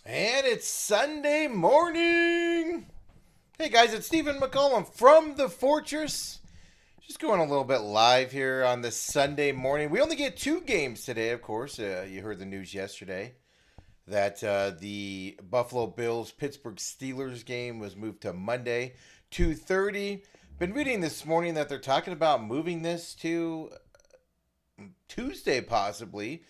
And it's Sunday morning. Hey guys, it's Stephen McCollum from the Fortress. Just going a little bit live here on this Sunday morning. We only get 2 games today, of course. You heard the news yesterday that the Buffalo Bills-Pittsburgh Steelers game was moved to Monday, 2:30. Been reading this morning that they're talking about moving this to Tuesday possibly.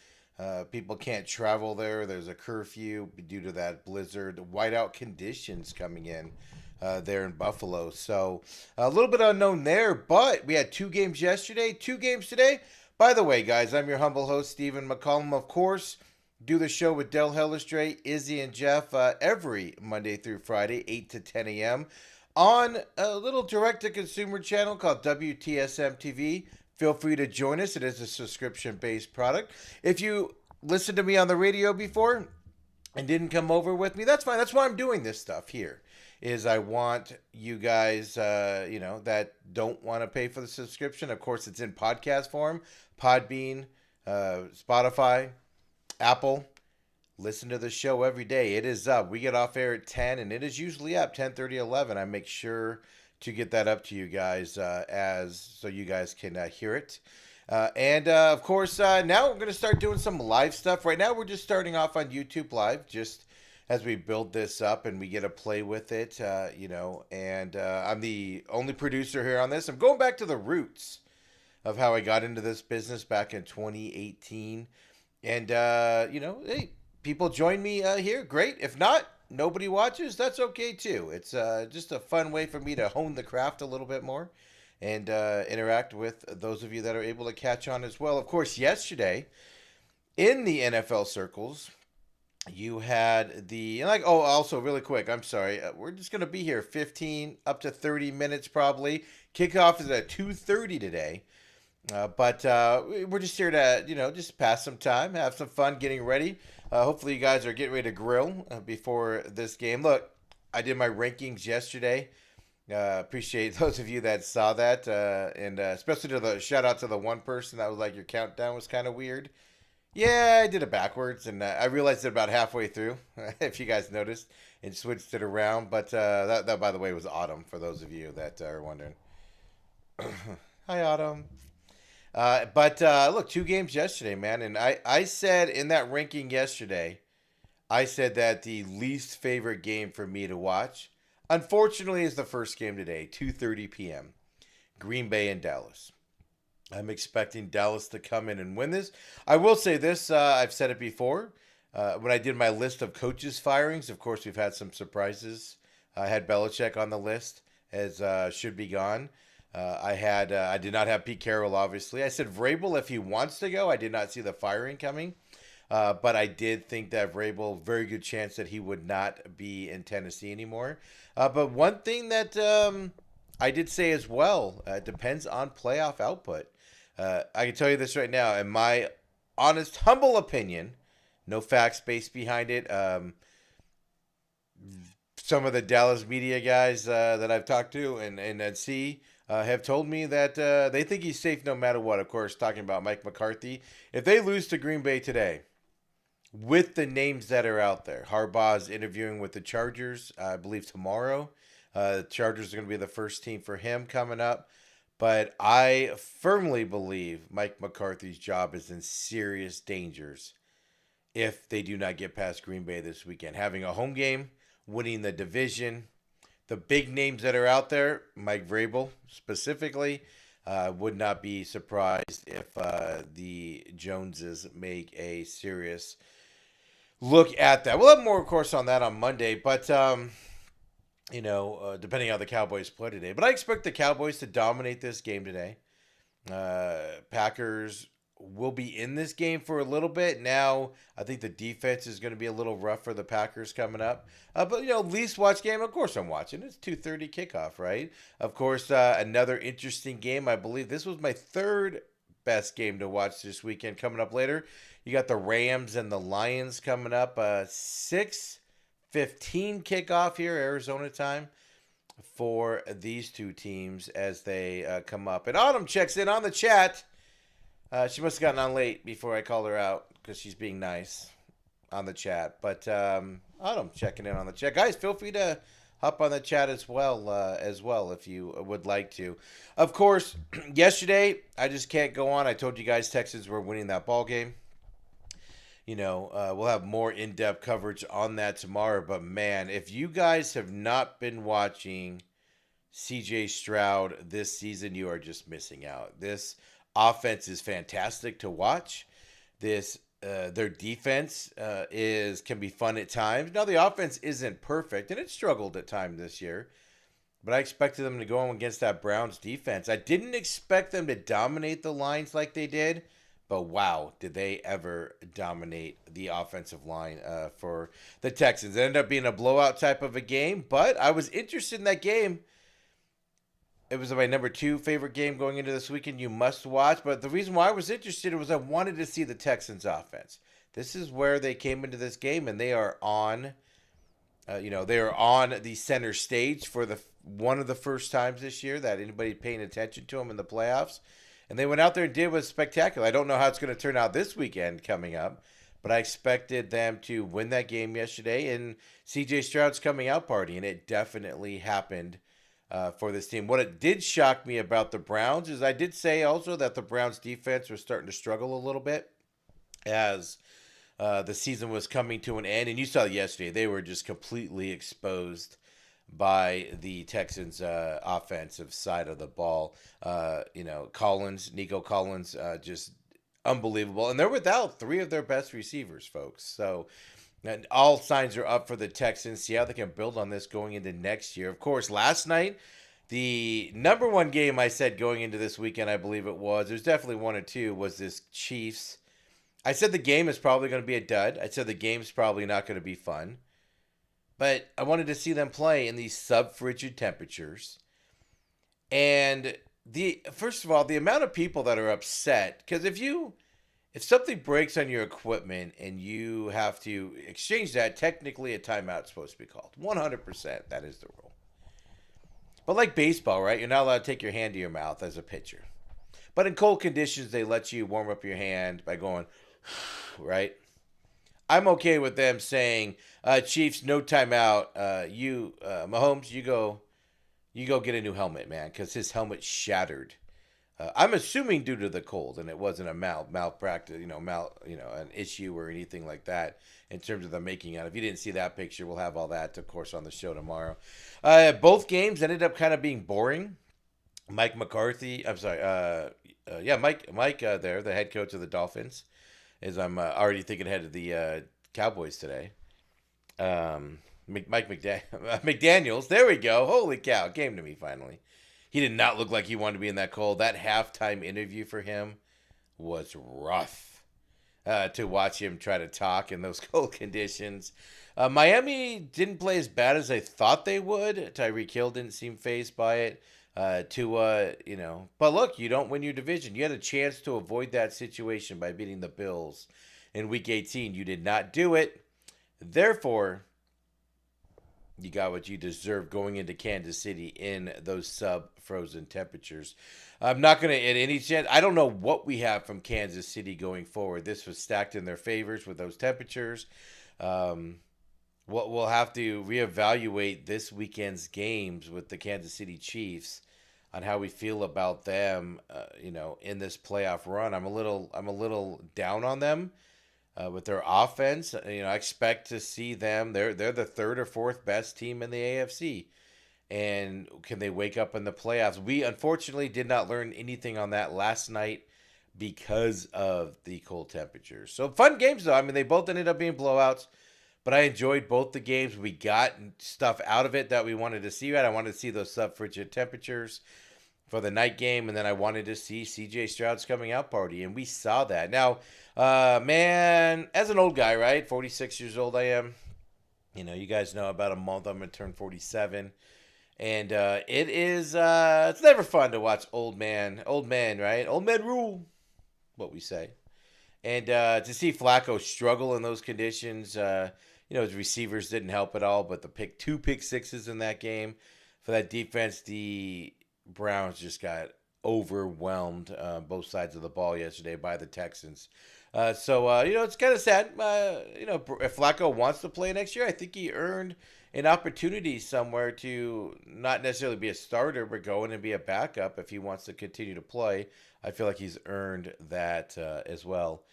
People can't travel there. There's a curfew due to that blizzard, whiteout conditions coming in there in Buffalo. So a little bit unknown there, but we had 2 games yesterday, 2 games today. By the way, guys, I'm your humble host, Stephen McCollum. Of course, do the show with Del Hellestrate, Izzy, and Jeff every Monday through Friday, 8 to 10 a.m. on a little direct-to-consumer channel called WTSM TV. Feel free to join us. It is a subscription-based product. If you listened to me on the radio before and didn't come over with me, that's fine. That's why I'm doing this stuff here, is I want you guys, that don't want to pay for the subscription. Of course, it's in podcast form, Podbean, Spotify, Apple. Listen to the show every day. It is up. We get off air at 10, and it is usually up 10:30, 11. I make sure to get that up to you guys so you guys can hear it. Of course, now we're going to start doing some live stuff. Right now, we're just starting off on YouTube Live, just as we build this up and we get to play with it, I'm the only producer here on this. I'm going back to the roots of how I got into this business back in 2018. And, hey, people join me here. Great. If not, nobody watches, that's okay too. It's just a fun way for me to hone the craft a little bit more and interact with those of you that are able to catch on as well. Of course, yesterday in the NFL circles, you had also really quick, I'm sorry, we're just going to be here 15 up to 30 minutes probably. Kickoff is at 2:30 today. But we're just here to, just pass some time, have some fun getting ready. Hopefully you guys are getting ready to grill before this game. Look, I did my rankings yesterday. Appreciate those of you that saw that. And especially to the shout out to the one person that was like, your countdown was kind of weird. Yeah, I did it backwards. And I realized it about halfway through, if you guys noticed, and switched it around. But that, by the way, was Autumn, for those of you that are wondering. Hi, Autumn. Look, 2 games yesterday, man. And I said in that ranking yesterday, I said that the least favorite game for me to watch, unfortunately, is the first game today, 2:30 p.m. Green Bay and Dallas. I'm expecting Dallas to come in and win this. I will say this, I've said it before. When I did my list of coaches firings, of course, we've had some surprises I had Belichick on the list as should be gone. I did not have Pete Carroll, obviously. I said Vrabel if he wants to go. I did not see the firing coming. But I did think that Vrabel, very good chance that he would not be in Tennessee anymore. But one thing that I did say as well, depends on playoff output. I can tell you this right now, in my honest, humble opinion, no facts based behind it. Some of the Dallas media guys that I've talked to and see have told me that they think he's safe no matter what. Of course, talking about Mike McCarthy. If they lose to Green Bay today, with the names that are out there, Harbaugh's interviewing with the Chargers, I believe tomorrow. The Chargers are going to be the first team for him coming up. But I firmly believe Mike McCarthy's job is in serious dangers if they do not get past Green Bay this weekend. Having a home game, winning the division, the big names that are out there, Mike Vrabel specifically, would not be surprised if the Joneses make a serious look at that. We'll have more, of course, on that on Monday, but depending on how the Cowboys play today. But I expect the Cowboys to dominate this game today. Packers will be in this game for a little bit. Now, I think the defense is going to be a little rough for the Packers coming up. But, least watch game, of course I'm watching. It's 2:30 kickoff, right? Of course, another interesting game. I believe this was my third best game to watch this weekend coming up later. You got the Rams and the Lions coming up. 6:15 kickoff here, Arizona time, for these two teams as they come up. And Autumn checks in on the chat. She must have gotten on late before I called her out because she's being nice on the chat. But Autumn checking in on the chat. Guys, feel free to hop on the chat as well if you would like to. Of course, yesterday, I just can't go on. I told you guys Texans were winning that ball game. We'll have more in-depth coverage on that tomorrow. But, man, if you guys have not been watching C.J. Stroud this season, you are just missing out. This offense is fantastic to watch. Their defense can be fun at times. Now, the offense isn't perfect, and it struggled at times this year. But I expected them to go on against that Browns defense. I didn't expect them to dominate the lines like they did. But wow, did they ever dominate the offensive line for the Texans. It ended up being a blowout type of a game, but I was interested in that game. It was my number 2 favorite game going into this weekend. You must watch. But the reason why I was interested was I wanted to see the Texans offense. This is where they came into this game, and they are on, they are on the center stage for one of the first times this year that anybody paying attention to them in the playoffs. And they went out there and did was spectacular. I don't know how it's going to turn out this weekend coming up, but I expected them to win that game yesterday. And C.J. Stroud's coming out party, and it definitely happened for this team. What it did shock me about the Browns is I did say also that the Browns defense was starting to struggle a little bit as the season was coming to an end. And you saw yesterday, they were just completely exposed by the Texans' offensive side of the ball. Nico Collins, just unbelievable. And they're without 3 of their best receivers, folks. So and all signs are up for the Texans. See how they can build on this going into next year. Of course, last night, the number 1 game I said going into this weekend, I believe it was, there's definitely 1 or 2, was this Chiefs. I said the game is probably going to be a dud. I said the game's probably not going to be fun. But I wanted to see them play in these sub-frigid temperatures. And first of all, the amount of people that are upset, because if something breaks on your equipment and you have to exchange that, technically a timeout is supposed to be called. 100%, that is the rule. But like baseball, right? You're not allowed to take your hand to your mouth as a pitcher. But in cold conditions, they let you warm up your hand by going, right? I'm okay with them saying, Chiefs, no timeout. Mahomes, you go get a new helmet, man, because his helmet shattered. I'm assuming due to the cold, and it wasn't a malpractice, an issue or anything like that in terms of the making out. If you didn't see that picture, we'll have all that, of course, on the show tomorrow. Both games ended up kind of being boring. Mike McCarthy, I'm sorry, Mike there, the head coach of the Dolphins, as I'm already thinking ahead of the Cowboys today. McDaniels. There we go. Holy cow. It came to me finally. He did not look like he wanted to be in that cold. That halftime interview for him was rough to watch him try to talk in those cold conditions. Miami didn't play as bad as I thought they would. Tyreek Hill didn't seem fazed by it. But look, you don't win your division. You had a chance to avoid that situation by beating the Bills in Week 18. You did not do it. Therefore, you got what you deserve going into Kansas City in those sub-frozen temperatures. I'm not going to, at any chance, I don't know what we have from Kansas City going forward. This was stacked in their favors with those temperatures. We'll have to reevaluate this weekend's games with the Kansas City Chiefs on how we feel about them, in this playoff run. I'm a little down on them. With their offense, I expect to see them. They're the third or fourth best team in the AFC, and can they wake up in the playoffs? We unfortunately did not learn anything on that last night because of the cold temperatures. So fun games though. I mean, they both ended up being blowouts, but I enjoyed both the games. We got stuff out of it that we wanted to see. Right, I wanted to see those sub-frigid temperatures for the night game, and then I wanted to see C.J. Stroud's coming out party, and we saw that. Now, man, as an old guy, right, 46 years old I am, you guys know about a month I'm going to turn 47, and it is, it's never fun to watch old man, right, old men rule, what we say, and to see Flacco struggle in those conditions, his receivers didn't help at all, but two pick sixes in that game for that defense, the Browns just got overwhelmed both sides of the ball yesterday by the Texans. It's kind of sad. If Flacco wants to play next year, I think he earned an opportunity somewhere to not necessarily be a starter, but go in and be a backup if he wants to continue to play. I feel like he's earned that as well.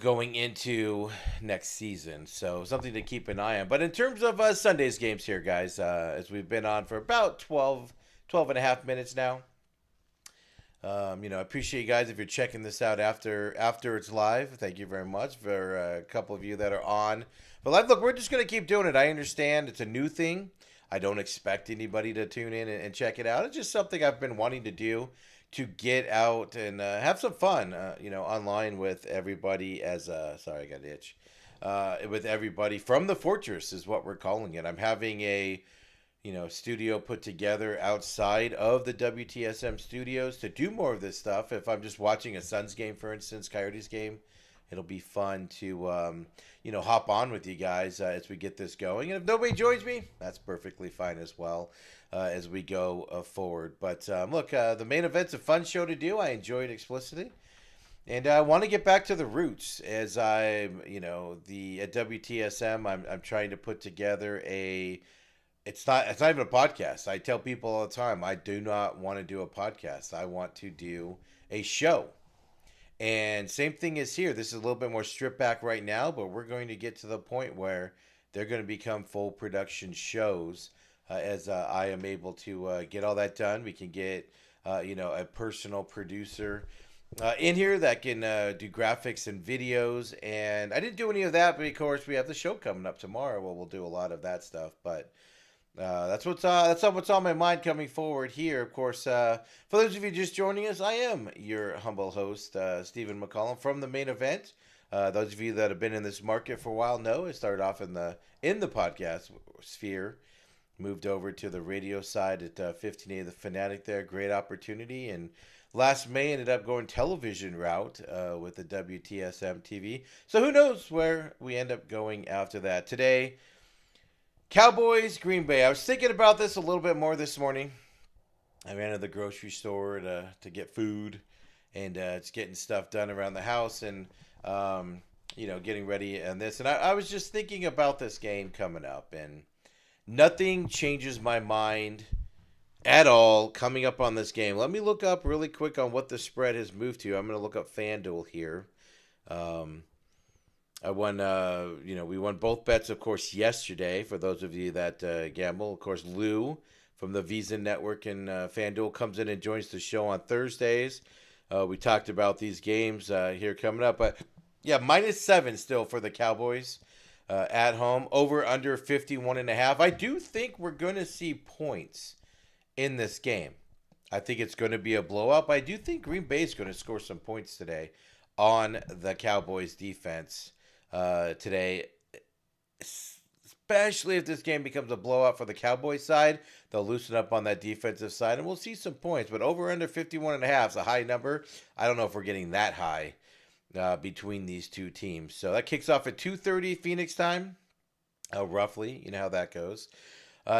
Going into next season. So something to keep an eye on. But in terms of Sunday's games here, guys, as we've been on for about 12 and a half minutes now. I appreciate you guys if you're checking this out after it's live. Thank you very much for a couple of you that are on. But look, we're just going to keep doing it. I understand it's a new thing. I don't expect anybody to tune in and check it out. It's just something I've been wanting to do, to get out and have some fun, online with everybody sorry, I got an itch. With everybody from the Fortress is what we're calling it. I'm having a, studio put together outside of the WTSM studios to do more of this stuff. If I'm just watching a Suns game, for instance, Coyotes game, it'll be fun to, hop on with you guys as we get this going. And if nobody joins me, that's perfectly fine as well. As we go forward. But the main event's a fun show to do. I enjoy it explicitly. And I want to get back to the roots as at WTSM, I'm trying to put together it's not even a podcast. I tell people all the time, I do not want to do a podcast. I want to do a show. And same thing is here. This is a little bit more stripped back right now, but we're going to get to the point where they're going to become full production shows. As I am able to get all that done. We can get, a personal producer in here that can do graphics and videos. And I didn't do any of that, but of course we have the show coming up tomorrow where we'll do a lot of that stuff. But that's what's on my mind coming forward here. Of course, for those of you just joining us, I am your humble host, Stephen McCollum from the main event. Those of you that have been in this market for a while know it started off in the podcast sphere. Moved over to the radio side at 1580 The Fanatic there. Great opportunity. And last May ended up going television route with the WTSM TV. So who knows where we end up going after that. Today, Cowboys, Green Bay. I was thinking about this a little bit more this morning. I ran to the grocery store to get food and just getting stuff done around the house and, getting ready and this. And I was just thinking about this game coming up, and nothing changes my mind at all coming up on this game. Let me look up really quick on what the spread has moved to. I'm going to look up FanDuel here. I won, we won both bets, of course, yesterday. For those of you that gamble, of course, Lou from the Visa Network and FanDuel comes in and joins the show on Thursdays. We talked about these games here coming up. But, yeah, -7 still for the Cowboys. at home. Over under 51.5. I do think we're going to see points in this game. I think it's going to be a blowout, but I do think Green Bay is going to score some points today on the Cowboys defense today. Especially if this game becomes a blowout for the Cowboys side, they'll loosen up on that defensive side, and we'll see some points. But over under 51.5 is a high number. I don't know if we're getting that high between these two teams. So that kicks off at 2:30 Phoenix time, roughly. You know how that goes.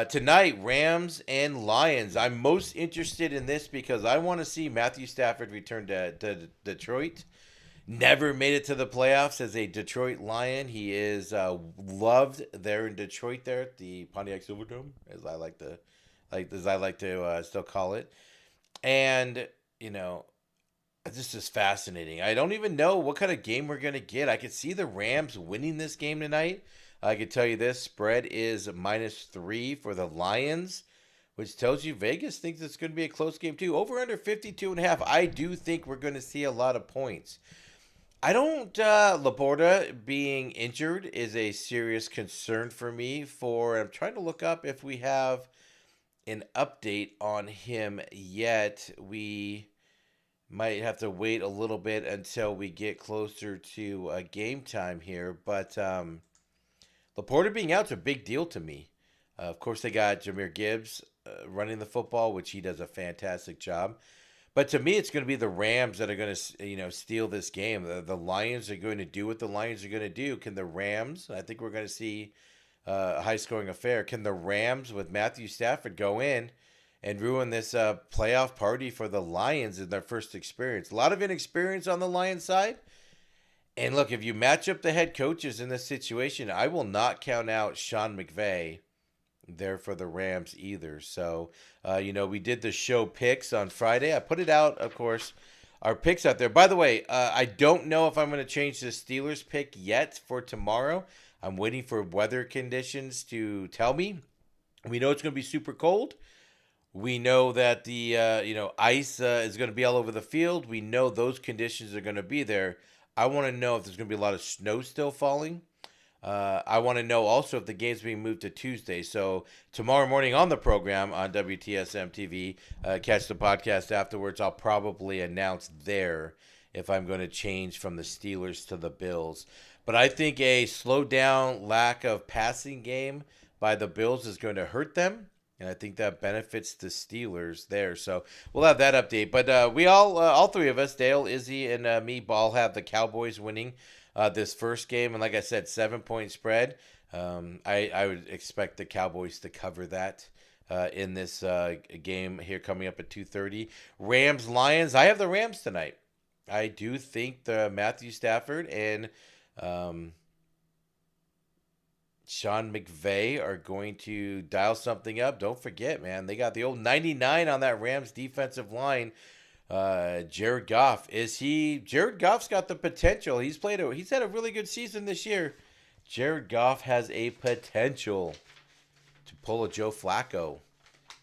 Tonight, Rams and Lions. I'm most interested in this because I want to see Matthew Stafford return to Detroit. Never made it to the playoffs as a Detroit Lion. He is loved there in Detroit, there at the Pontiac Silverdome, as I like to still call it. And this is fascinating. I don't even know what kind of game we're gonna get. I could see the Rams winning this game tonight. I can tell you this spread is -3 for the Lions, which tells you Vegas thinks it's going to be a close game too. Over under 52.5. I do think we're going to see a lot of points. I don't. Laporta being injured is a serious concern for me. I'm trying to look up if we have an update on him yet. We might have to wait a little bit until we get closer to game time here. But Laporta being out's a big deal to me. Of course, they got Jahmyr Gibbs running the football, which he does a fantastic job. But to me, it's going to be the Rams that are going to, steal this game. The Lions are going to do what the Lions are going to do. Can the Rams? I think we're going to see a high-scoring affair. Can the Rams with Matthew Stafford go in and ruin this playoff party for the Lions in their first experience? A lot of inexperience on the Lions side. And look, if you match up the head coaches in this situation, I will not count out Sean McVay there for the Rams either. So, we did the show picks on Friday. I put it out, of course, our picks out there. By the way, I don't know if I'm going to change the Steelers pick yet for tomorrow. I'm waiting for weather conditions to tell me. We know it's going to be super cold. We know that the, ice is going to be all over the field. We know those conditions are going to be there. I want to know if there's going to be a lot of snow still falling. I want to know also if the game's being moved to Tuesday. So tomorrow morning on the program on WTSM TV, catch the podcast afterwards. I'll probably announce there if I'm going to change from the Steelers to the Bills. But I think a slowed down lack of passing game by the Bills is going to hurt them. And I think that benefits the Steelers there. So we'll have that update. But we all three of us, Dale, Izzy, and me, all have the Cowboys winning this first game. And like I said, 7-point spread. I would expect the Cowboys to cover that in this game here coming up at 2:30. Rams-Lions. I have the Rams tonight. I do think the Matthew Stafford and Sean McVay are going to dial something up. Don't forget, man, they got the old 99 on that Rams defensive line. Jared Goff. Jared Goff's got the potential. He's had a really good season this year. Jared Goff has a potential to pull a Joe Flacco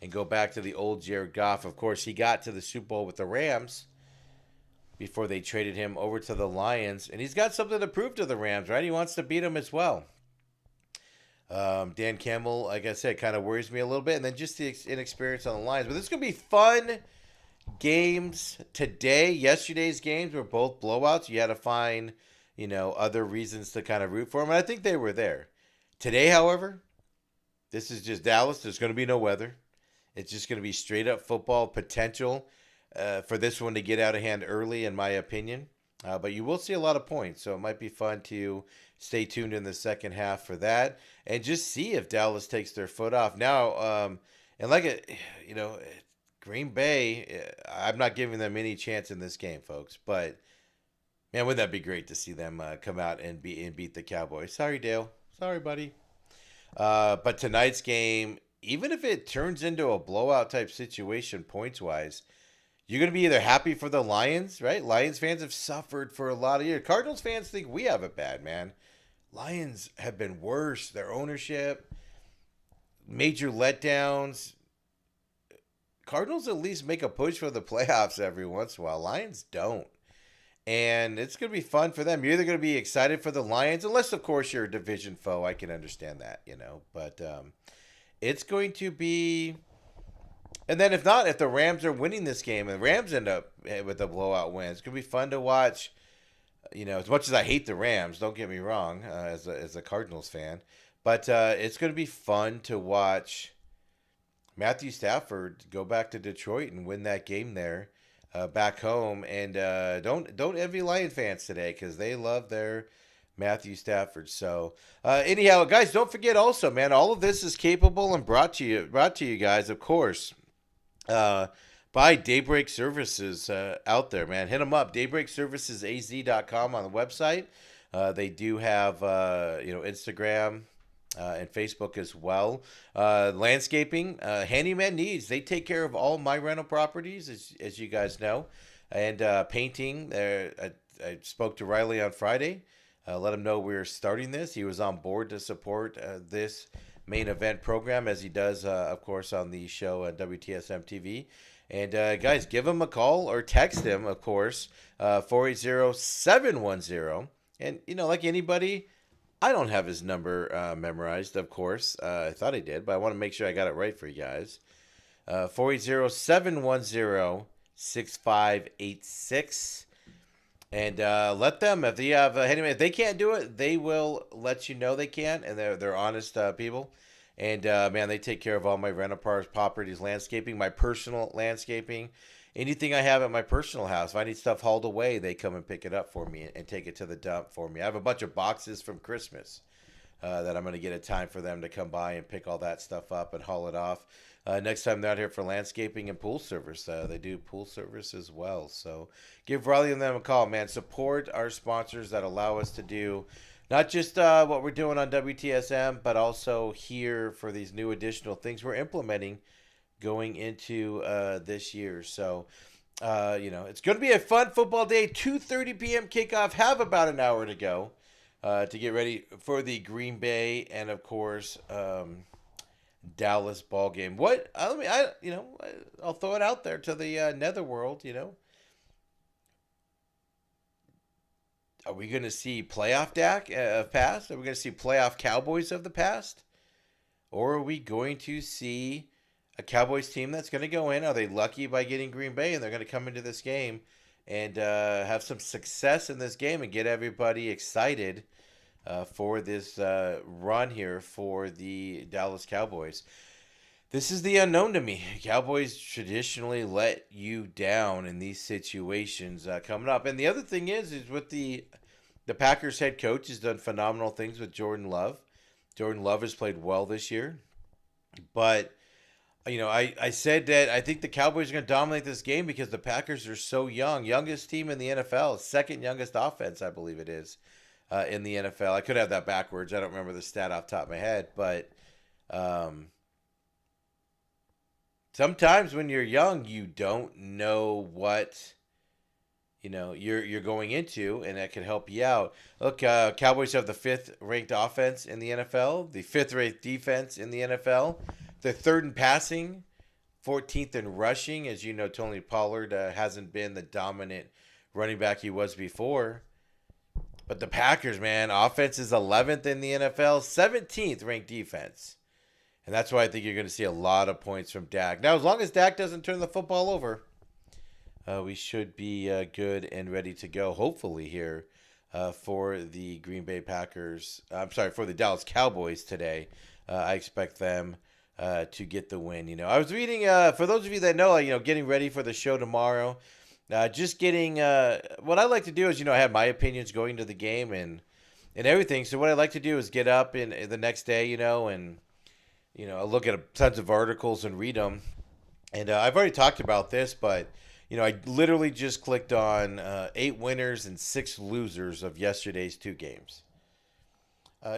and go back to the old Jared Goff. Of course, he got to the Super Bowl with the Rams before they traded him over to the Lions. And he's got something to prove to the Rams, right? He wants to beat them as well. Dan Campbell, like I said, kind of worries me a little bit. And then just the inexperience on the Lions. But this is going to be fun games today. Yesterday's games were both blowouts. You had to find, other reasons to kind of root for them. And I think they were there. Today, however, this is just Dallas. There's going to be no weather. It's just going to be straight up football potential for this one to get out of hand early, in my opinion. But you will see a lot of points. So it might be fun to stay tuned in the second half for that. And just see if Dallas takes their foot off. Now, Green Bay, I'm not giving them any chance in this game, folks. But, man, wouldn't that be great to see them come out and beat the Cowboys? Sorry, Dale. Sorry, buddy. But tonight's game, even if it turns into a blowout type situation points-wise, you're going to be either happy for the Lions, right? Lions fans have suffered for a lot of years. Cardinals fans think we have it bad, man. Lions have been worse. Their ownership, major letdowns. Cardinals at least make a push for the playoffs every once in a while. Lions don't. and it's going to be fun for them. You're either going to be excited for the Lions, unless of course you're a division foe. I can understand that, but it's going to be. And then if not, if the Rams are winning this game and the Rams end up with a blowout win, it's going to be fun to watch. As much as I hate the Rams, don't get me wrong, as a Cardinals fan, but it's going to be fun to watch Matthew Stafford go back to Detroit and win that game there, back home. And don't envy Lion fans today, because they love their Matthew Stafford. So anyhow, guys, don't forget also, man, all of this is capable and brought to you guys, of course, by Daybreak Services out there, man. Hit them up, daybreakservicesaz.com on the website. They do have Instagram and Facebook as well. Landscaping, handyman needs. They take care of all my rental properties, as you guys know. And painting. I spoke to Riley on Friday. Let him know we're starting this. He was on board to support this main event program, as he does, of course, on the show at WTSM TV. And guys, give him a call or text him, of course, 480-710. And, like anybody, I don't have his number memorized, of course. I thought I did, but I want to make sure I got it right for you guys. 480-710-6586. And let them, if they have if they can't do it, they will let you know they can, and they're honest people. And man, they take care of all my rental properties, landscaping, my personal landscaping, anything I have at my personal house. If I need stuff hauled away, they come and pick it up for me and take it to the dump for me. I have a bunch of boxes from Christmas that I'm going to get a time for them to come by and pick all that stuff up and haul it off. Next time they're out here for landscaping and pool service, they do pool service as well. So give Riley and them a call, man. Support our sponsors that allow us to do not just what we're doing on WTSM, but also here for these new additional things we're implementing going into this year. So, it's going to be a fun football day. 2:30 p.m. kickoff. Have about an hour to go to get ready for the Green Bay and, of course, Dallas ball game. I'll throw it out there to the netherworld. Are we going to see playoff Dak of past? Are we going to see playoff Cowboys of the past? Or are we going to see a Cowboys team that's going to go in? Are they lucky by getting Green Bay and they're going to come into this game and have some success in this game and get everybody excited for this run here for the Dallas Cowboys? This is the unknown to me. Cowboys traditionally let you down in these situations coming up. And the other thing is with the Packers head coach has done phenomenal things with Jordan Love. Jordan Love has played well this year. But, I said that I think the Cowboys are going to dominate this game because the Packers are so young. Youngest team in the NFL. Second youngest offense, I believe it is, in the NFL. I could have that backwards. I don't remember the stat off the top of my head. But sometimes when you're young, you don't know what you're going into, and that can help you out. Look, Cowboys have the 5th ranked offense in the NFL, the 5th ranked defense in the NFL, the 3rd in passing, 14th in rushing. As you know, Tony Pollard hasn't been the dominant running back he was before. But the Packers, man, offense is 11th in the NFL, 17th ranked defense. And that's why I think you're going to see a lot of points from Dak. Now, as long as Dak doesn't turn the football over, we should be good and ready to go, hopefully, here for the Green Bay Packers. For the Dallas Cowboys today. I expect them to get the win. I was reading, for those of you that know, getting ready for the show tomorrow, just getting, what I like to do is, I have my opinions going to the game and everything. So what I like to do is get up in the next day, and I look at tons of articles and read them. And I've already talked about this, but I literally just clicked on 8 winners and 6 losers of yesterday's 2 games.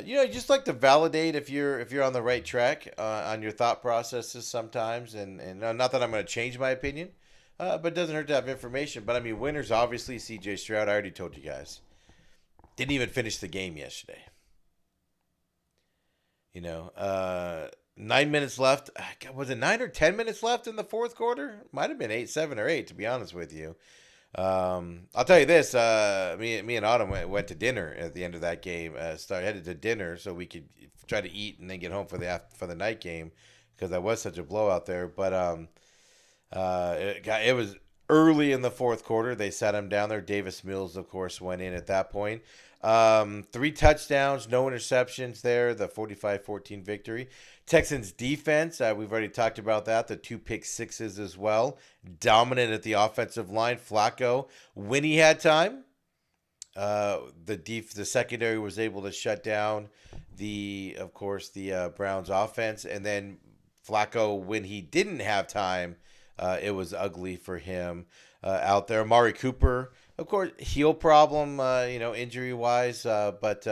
Just like to validate if you're on the right track on your thought processes sometimes, and not that I'm going to change my opinion, but it doesn't hurt to have information. But I mean, winners obviously C.J. Stroud. I already told you guys, didn't even finish the game yesterday. 9 minutes left. Was it 9 or 10 minutes left in the fourth quarter? Might have been 7 or 8, to be honest with you. I'll tell you this. Me and Autumn went to dinner at the end of that game. Headed to dinner so we could try to eat and then get home for the night game because that was such a blowout there. But it was early in the fourth quarter. They sat him down there. Davis Mills, of course, went in at that point. 3 touchdowns, no interceptions there. The 45-14 victory. Texans defense, we've already talked about that. The 2 pick-sixes as well. Dominant at the offensive line. Flacco, when he had time, the secondary was able to shut down the Browns offense, and then Flacco, when he didn't have time, it was ugly for him out there. Amari Cooper, of course, heel problem, injury wise, but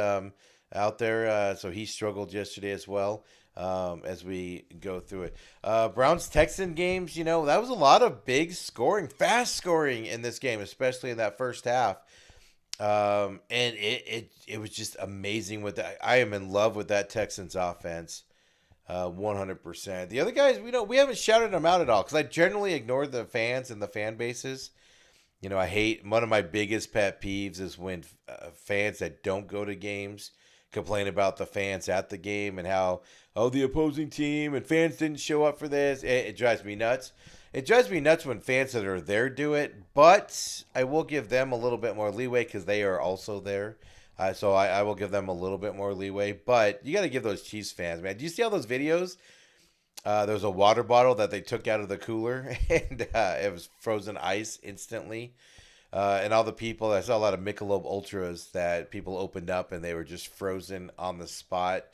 out there, so he struggled yesterday as well. As we go through it, Browns-Texan games, that was a lot of big scoring, fast scoring in this game, especially in that first half. And it was just amazing with that. I am in love with that Texans offense, 100%. The other guys, we haven't shouted them out at all because I generally ignore the fans and the fan bases. I hate, one of my biggest pet peeves is when fans that don't go to games complain about the fans at the game and how, the opposing team and fans didn't show up for this. It drives me nuts. It drives me nuts when fans that are there do it, but I will give them a little bit more leeway because they are also there. So I will give them a little bit more leeway, but you got to give those Chiefs fans, man. Do you see all those videos? There was a water bottle that they took out of the cooler, and it was frozen ice instantly. And all the people, I saw a lot of Michelob Ultras that people opened up, and they were just frozen on the spot.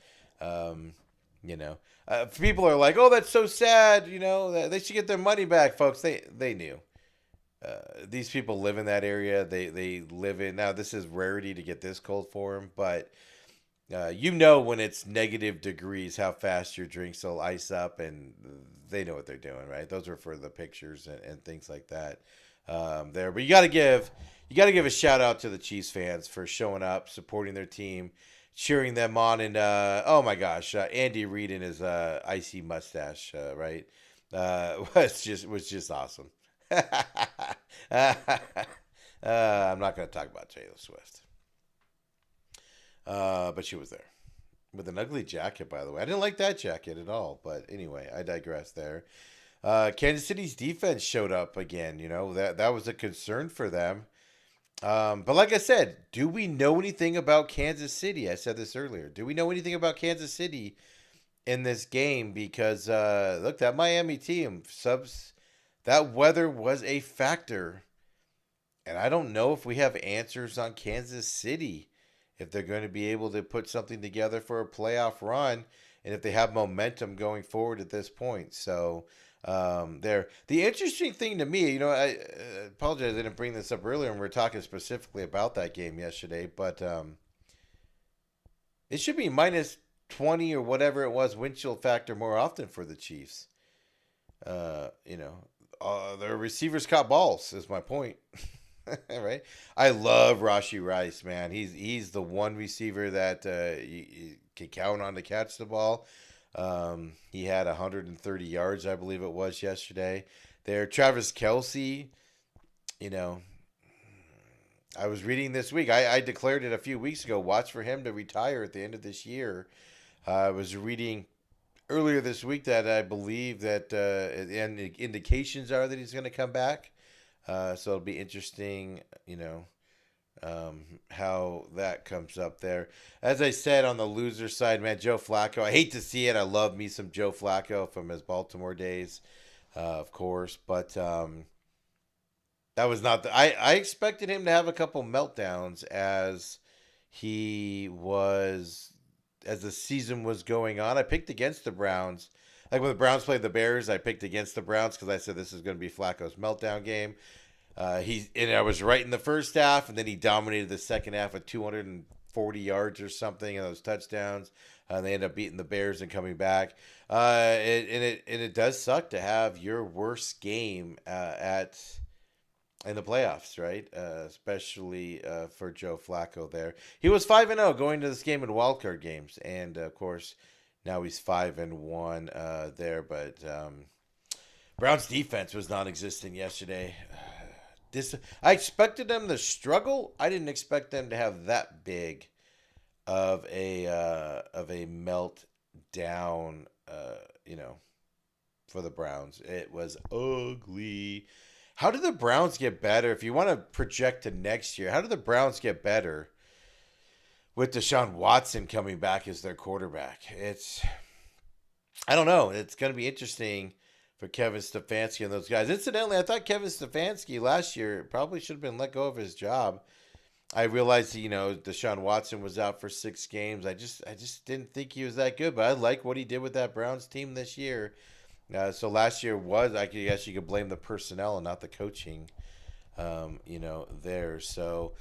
People are like, "Oh, that's so sad." They should get their money back, folks. They knew. These people live in that area. They live in, now this is rarity to get this cold for them, but when it's negative degrees, how fast your drinks will ice up, and they know what they're doing, right? Those are for the pictures and things like that. There, but you got to give a shout out to the Chiefs fans for showing up, supporting their team, cheering them on, and oh my gosh, Andy Reid and his icy mustache, right? Was just awesome. I'm not going to talk about Taylor Swift. But she was there with an ugly jacket, by the way. I didn't like that jacket at all. But anyway, I digress there. Kansas City's defense showed up again. That was a concern for them. But like I said, do we know anything about Kansas City? I said this earlier. Do we know anything about Kansas City in this game? Because look, that Miami team that weather was a factor. And I don't know if we have answers on Kansas City, if they're going to be able to put something together for a playoff run, and if they have momentum going forward at this point. So the interesting thing to me, I apologize I didn't bring this up earlier, and we were talking specifically about that game yesterday, but it should be minus 20 or whatever it was wind chill factor more often for the Chiefs. Their receivers caught balls is my point. Right? I love Rashee Rice, man. He's the one receiver that you can count on to catch the ball. He had 130 yards, I believe it was, yesterday. There, Travis Kelce, I was reading this week. I declared it a few weeks ago. Watch for him to retire at the end of this year. I was reading earlier this week that I believe that and indications are that he's going to come back. So it'll be interesting, how that comes up there. As I said, on the loser side, man, Joe Flacco. I hate to see it. I love me some Joe Flacco from his Baltimore days, of course. But that was not I expected him to have a couple meltdowns as the season was going on. I picked against the Browns. Like when the Browns played the Bears, I picked against the Browns because I said this is going to be Flacco's meltdown game. I was right in the first half, and then he dominated the second half with 240 yards or something and those touchdowns. They ended up beating the Bears and coming back. It does suck to have your worst game in the playoffs, right? Especially for Joe Flacco there. He was 5-0 going to this game in wildcard games, and of course now he's 5-1 there. But Browns defense was non-existent yesterday. I expected them to struggle. I didn't expect them to have that big of a meltdown. You know, for the Browns, it was ugly. How do the Browns get better? If you want to project to next year, how do the Browns get better with Deshaun Watson coming back as their quarterback? I don't know. It's going to be interesting for Kevin Stefanski and those guys. Incidentally, I thought Kevin Stefanski last year probably should have been let go of his job. I realized, Deshaun Watson was out for 6 games. I just didn't think he was that good, but I like what he did with that Browns team this year. So last year I guess you could blame the personnel and not the coaching, there. So,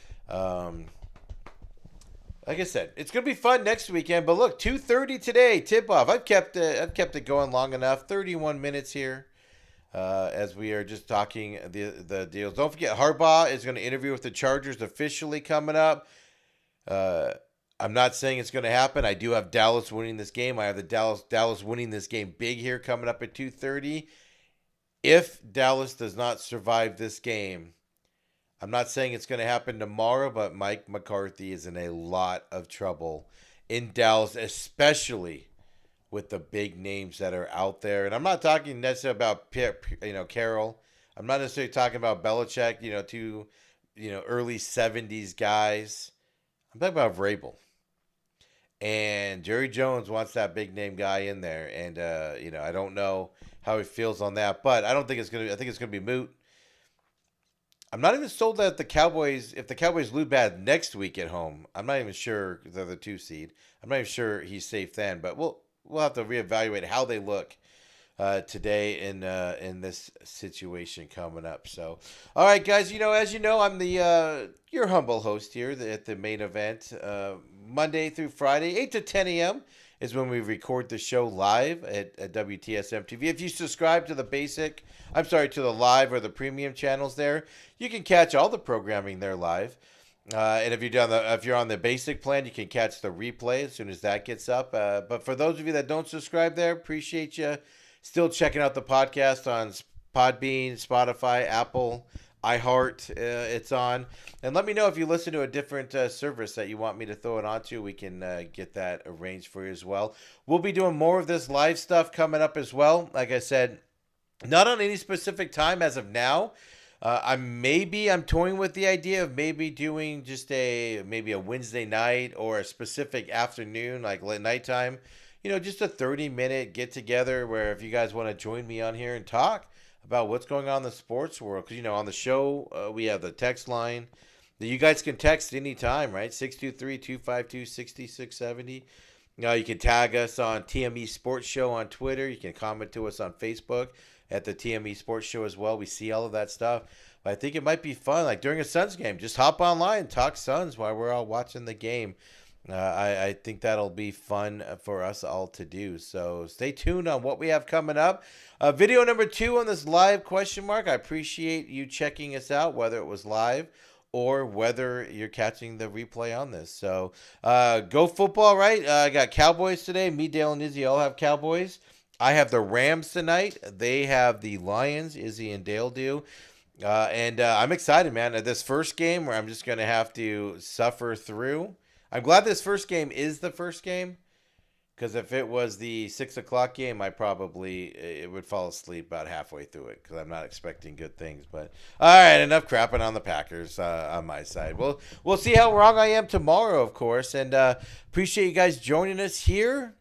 like I said, it's gonna be fun next weekend. But look, 2:30 today, tip off. I've kept it going long enough. 31 minutes here, as we are just talking the deals. Don't forget, Harbaugh is going to interview with the Chargers officially coming up. I'm not saying it's going to happen. I do have Dallas winning this game. I have the Dallas winning this game big here coming up at 2:30. If Dallas does not survive this game, I'm not saying it's going to happen tomorrow, but Mike McCarthy is in a lot of trouble in Dallas, especially with the big names that are out there. And I'm not talking necessarily about Carroll. I'm not necessarily talking about Belichick, two early 70s guys. I'm talking about Vrabel. And Jerry Jones wants that big name guy in there. And, I don't know how he feels on that. But I think it's going to be moot. I'm not even sold that if the Cowboys lose bad next week at home, I'm not even sure they're the 2 seed. I'm not even sure he's safe then. But we'll have to reevaluate how they look today in this situation coming up. So, all right, guys. As you know, I'm your humble host here at the main event. Monday through Friday, 8 to 10 a.m. is when we record the show live at WTSM TV. If you subscribe to the live or the premium channels there, you can catch all the programming there live. And if you're on the basic plan, you can catch the replay as soon as that gets up. But for those of you that don't subscribe there, appreciate you still checking out the podcast on Podbean, Spotify, Apple, iHeart. It's on. And let me know if you listen to a different service that you want me to throw it onto. We can get that arranged for you as well. We'll be doing more of this live stuff coming up as well. Like I said, not on any specific time as of now. I'm toying with the idea of maybe doing just a Wednesday night or a specific afternoon, like late nighttime. Just a 30-minute get-together where if you guys want to join me on here and talk about what's going on in the sports world. Because, on the show, we have the text line that you guys can text anytime, right? 623-252-6670. You can tag us on TME Sports Show on Twitter. You can comment to us on Facebook at the TME Sports Show as well. We see all of that stuff. But I think it might be fun, like during a Suns game. Just hop online and talk Suns while we're all watching the game. I think that'll be fun for us all to do. So stay tuned on what we have coming up. Video number 2 on this live question mark. I appreciate you checking us out, whether it was live or whether you're catching the replay on this. So go football, right? I got Cowboys today. Me, Dale, and Izzy all have Cowboys. I have the Rams tonight. They have the Lions. Izzy and Dale do. And I'm excited, man. This first game where I'm just going to have to suffer through. I'm glad this first game is the first game, because if it was the 6 o'clock game, it would fall asleep about halfway through it, because I'm not expecting good things. But all right, enough crapping on the Packers on my side. We'll see how wrong I am tomorrow, of course, and appreciate you guys joining us here.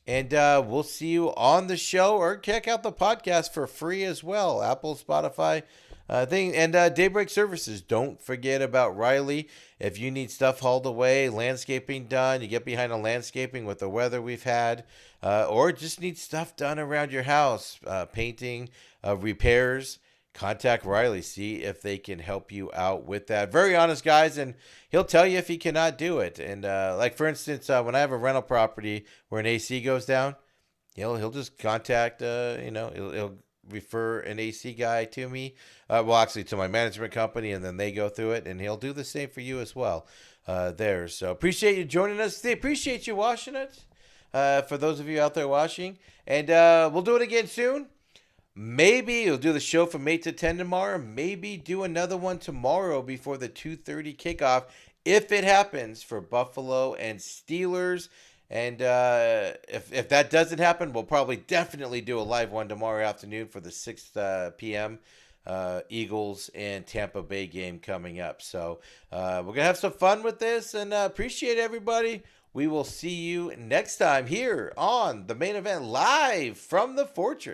And we'll see you on the show, or check out the podcast for free as well. Apple, Spotify, and Daybreak Services. Don't forget about Riley. If you need stuff hauled away, landscaping done, you get behind on landscaping with the weather we've had, or just need stuff done around your house, painting, repairs, contact Riley. See if they can help you out with that. Very honest guys, and he'll tell you if he cannot do it. And like for instance, when I have a rental property where an AC goes down, he'll just contact he'll refer an AC guy to me. Actually to my management company, and then they go through it, and he'll do the same for you as well there. So appreciate you joining us. Appreciate you watching it. For those of you out there watching, and we'll do it again soon. Maybe we'll do the show from 8 to 10 tomorrow. Maybe do another one tomorrow before the 2:30 kickoff if it happens for Buffalo and Steelers. And if that doesn't happen, we'll probably definitely do a live one tomorrow afternoon for the 6 p.m. Eagles and Tampa Bay game coming up. So we're going to have some fun with this, and appreciate everybody. We will see you next time here on the main event live from the Fortress.